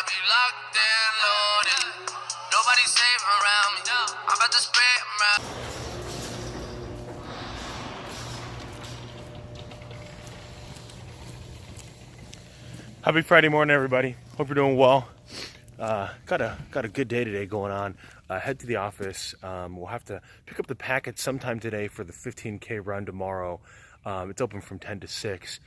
be locked and loaded. Nobody safe around me. I'm about to spread around. Happy Friday morning, everybody. Hope you're doing well. Got a good day today going on. Head to the office. We'll have to pick up the package sometime today for the 15K run tomorrow. It's open from 10 to 6.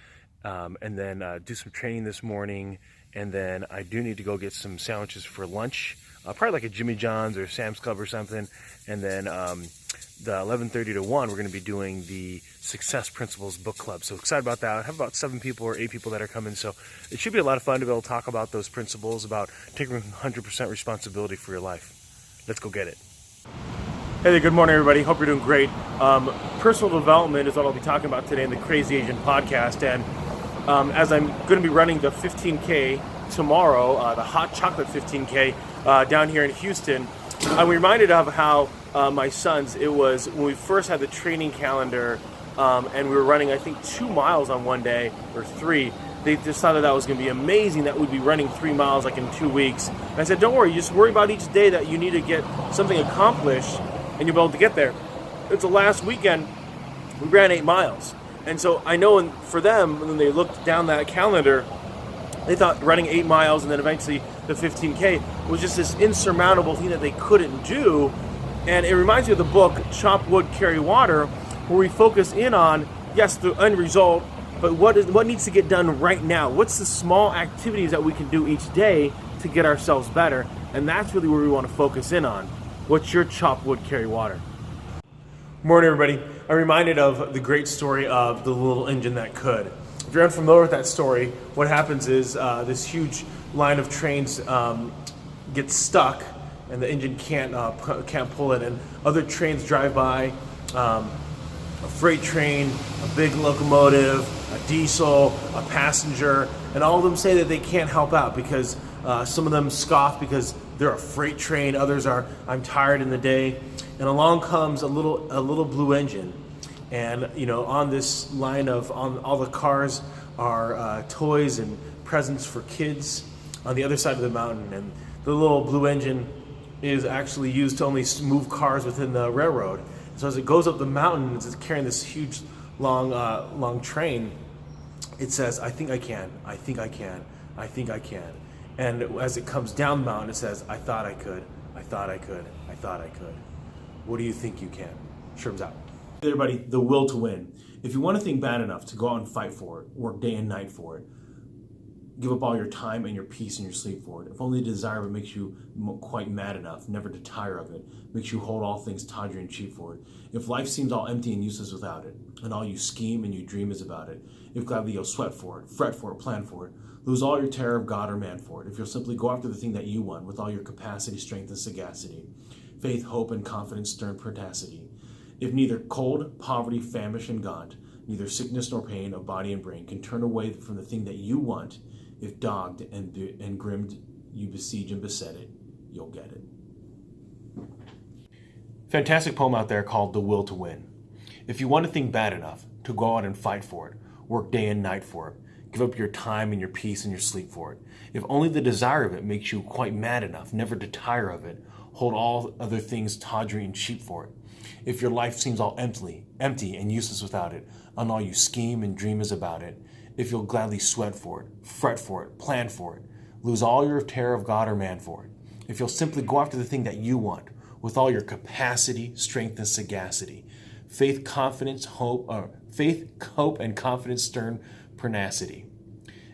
And then do some training this morning. And then I do need to go get some sandwiches for lunch. Probably like a Jimmy John's or Sam's Club or something. And then the 11:30 to 1, we're going to be doing the Success Principles Book Club. So excited about that. I have about 7 people or 8 people that are coming. So it should be a lot of fun to be able to talk about those principles, about taking 100% responsibility for your life. Let's go get it. Hey there, good morning, everybody. Hope you're doing great. Personal development is what I'll be talking about today in the Crazy Asian podcast. And as I'm going to be running the 15K tomorrow, the hot chocolate 15K down here in Houston, I'm reminded of how my sons, it was when we first had the training calendar and we were running, I think, 2 miles on one day or 3. They decided that was going to be amazing, that we'd be running 3 miles like in 2 weeks. And I said, don't worry, just worry about each day that you need to get something accomplished and you'll be able to get there. It's the last weekend, we ran 8 miles. And so I know for them, when they looked down that calendar, they thought running 8 miles and then eventually the 15K was just this insurmountable thing that they couldn't do. And it reminds me of the book, Chop Wood, Carry Water, where we focus in on, yes, the end result, but what needs to get done right now? What's the small activities that we can do each day to get ourselves better? And that's really where we want to focus in on. What's your Chop Wood, Carry Water? Morning, everybody. I'm reminded of the great story of the little engine that could. If you're unfamiliar with that story, what happens is this huge line of trains gets stuck and the engine can't pull it, and other trains drive by, a freight train, a big locomotive, a diesel, a passenger, and all of them say that they can't help out because some of them scoff because they're a freight train, others are, I'm tired in the day. And along comes a little blue engine. And on this line on all the cars are toys and presents for kids on the other side of the mountain. And the little blue engine is actually used to only move cars within the railroad. So as it goes up the mountain, it's carrying this huge long train. It says, I think I can, I think I can, I think I can. And as it comes down the mountain, it says, I thought I could, I thought I could, I thought I could. What do you think you can? Sherman's out. Hey everybody, the will to win. If you want a thing bad enough to go out and fight for it, work day and night for it, give up all your time and your peace and your sleep for it. If only the desire of it makes you quite mad enough, never to tire of it, makes you hold all things tawdry and cheap for it. If life seems all empty and useless without it, and all you scheme and you dream is about it, if gladly you'll sweat for it, fret for it, plan for it, lose all your terror of God or man for it, if you'll simply go after the thing that you want with all your capacity, strength, and sagacity, faith, hope, and confidence, stern pertinacity. If neither cold, poverty, famish, and gaunt, neither sickness nor pain of body and brain can turn away from the thing that you want, if dogged and grimmed you besiege and beset it, you'll get it. Fantastic poem out there called The Will to Win. If you want a thing bad enough to go out and fight for it, work day and night for it, give up your time and your peace and your sleep for it, if only the desire of it makes you quite mad enough, never to tire of it, hold all other things tawdry and cheap for it, if your life seems all empty and useless without it, and all you scheme and dream is about it, if you'll gladly sweat for it, fret for it, plan for it, lose all your terror of God or man for it, if you'll simply go after the thing that you want with all your capacity, strength, and sagacity, faith, hope, and confidence, stern pertinacity,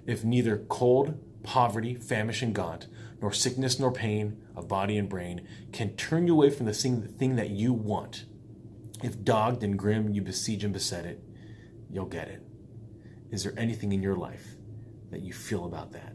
if neither cold, poverty, famish, and gaunt, nor sickness nor pain of body and brain can turn you away from the thing that you want, if dogged and grim you besiege and beset it, you'll get it. Is there anything in your life that you feel about that?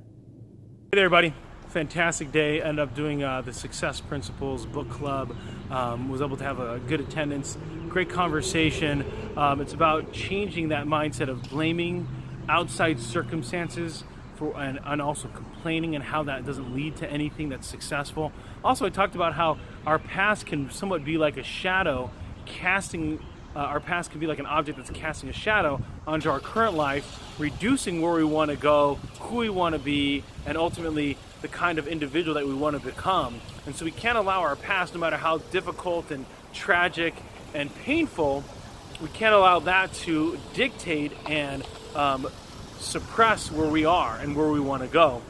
Hey there, everybody. Fantastic day. Ended up doing the Success Principles Book Club. Was able to have a good attendance, great conversation. It's about changing that mindset of blaming outside circumstances and also complaining, and how that doesn't lead to anything that's successful. Also, I talked about how our past can somewhat be like a shadow casting our past can be like an object that's casting a shadow onto our current life, reducing where we want to go, who we want to be, and ultimately the kind of individual that we want to become. And so we can't allow our past, no matter how difficult and tragic and painful, we can't allow that to dictate and suppress where we are and where we want to go.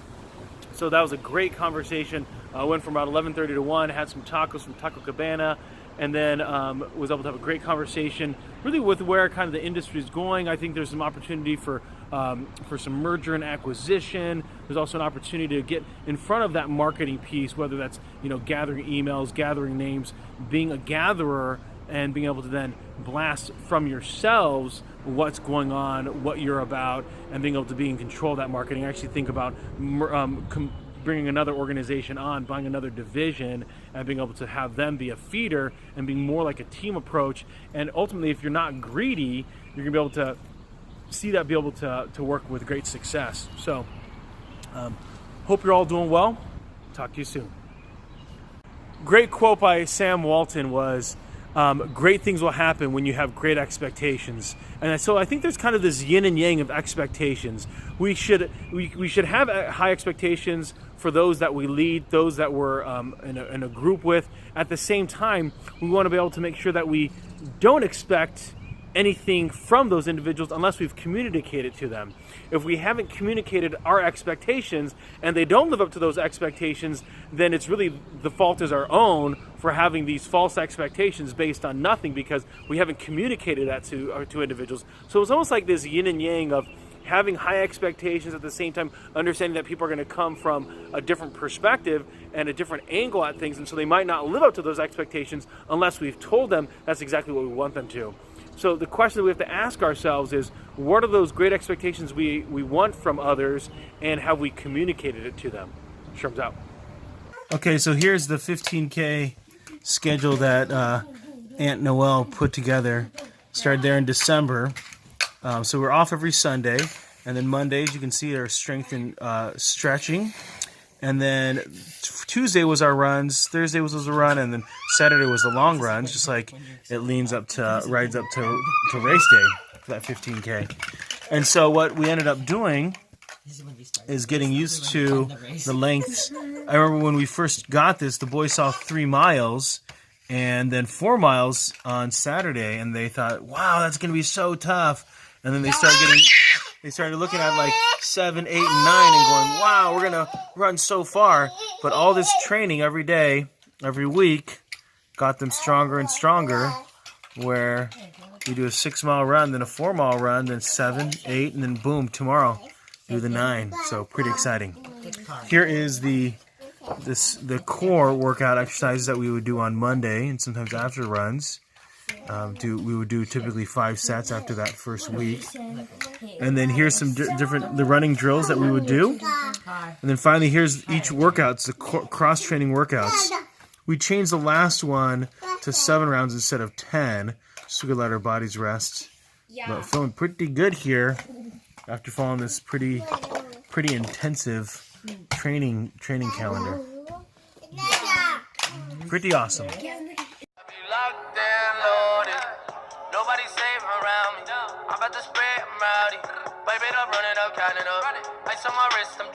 So that was a great conversation. Went from about 11:30 to 1, had some tacos from Taco Cabana, and then was able to have a great conversation really with where kind of the industry is going. I think there's some opportunity for some merger and acquisition. There's also an opportunity to get in front of that marketing piece, whether that's, you know, gathering emails, gathering names, being a gatherer, and being able to then blast from yourselves what's going on, what you're about, and being able to be in control of that marketing. I actually think about bringing another organization on, buying another division, and being able to have them be a feeder and being more like a team approach. And ultimately, if you're not greedy, you're gonna be able to see that be able to work with great success. So hope you're all doing well. Talk to you soon. Great quote by Sam Walton was, great things will happen when you have great expectations. And so I think there's kind of this yin and yang of expectations. We should have high expectations for those that we lead, those that we're in a group with. At the same time, we want to be able to make sure that we don't expect anything from those individuals unless we've communicated to them. If we haven't communicated our expectations and they don't live up to those expectations, then it's really the fault is our own for having these false expectations based on nothing, because we haven't communicated that to individuals. So it's almost like this yin and yang of having high expectations, at the same time understanding that people are going to come from a different perspective and a different angle at things, and so they might not live up to those expectations unless we've told them that's exactly what we want them to. So the question that we have to ask ourselves is, what are those great expectations we want from others, and have we communicated it to them? Sherm's out. Okay, so here's the 15K schedule that Aunt Noelle put together. Started there in December. So we're off every Sunday, and then Mondays you can see our strength and stretching. And then Tuesday was our runs, Thursday was a run, and then Saturday was the long runs, just like it rides up to race day for that 15K. And so what we ended up doing is getting used to the lengths. I remember when we first got this, the boys saw 3 miles and then 4 miles on Saturday, and they thought, wow, that's going to be so tough. And then they started looking at like 7, 8, and 9 and going, wow, we're going to run so far. But all this training every day, every week, got them stronger and stronger, where we do a 6-mile run, then a 4-mile run, then 7, 8, and then boom, tomorrow do the 9. So pretty exciting. Here is the core workout exercises that we would do on Monday and sometimes after runs. We would do typically 5 sets after that first week. And then here's some the running drills that we would do. And then finally, here's each workouts, the cross-training workouts. We changed the last one to 7 rounds instead of 10, so we could let our bodies rest. But feeling pretty good here after following this pretty intensive training calendar. Pretty awesome. Nobody safe around me. I'm about to spread, I'm rowdy. Pipe it up, run it up, count it up. Ice on my wrist, I'm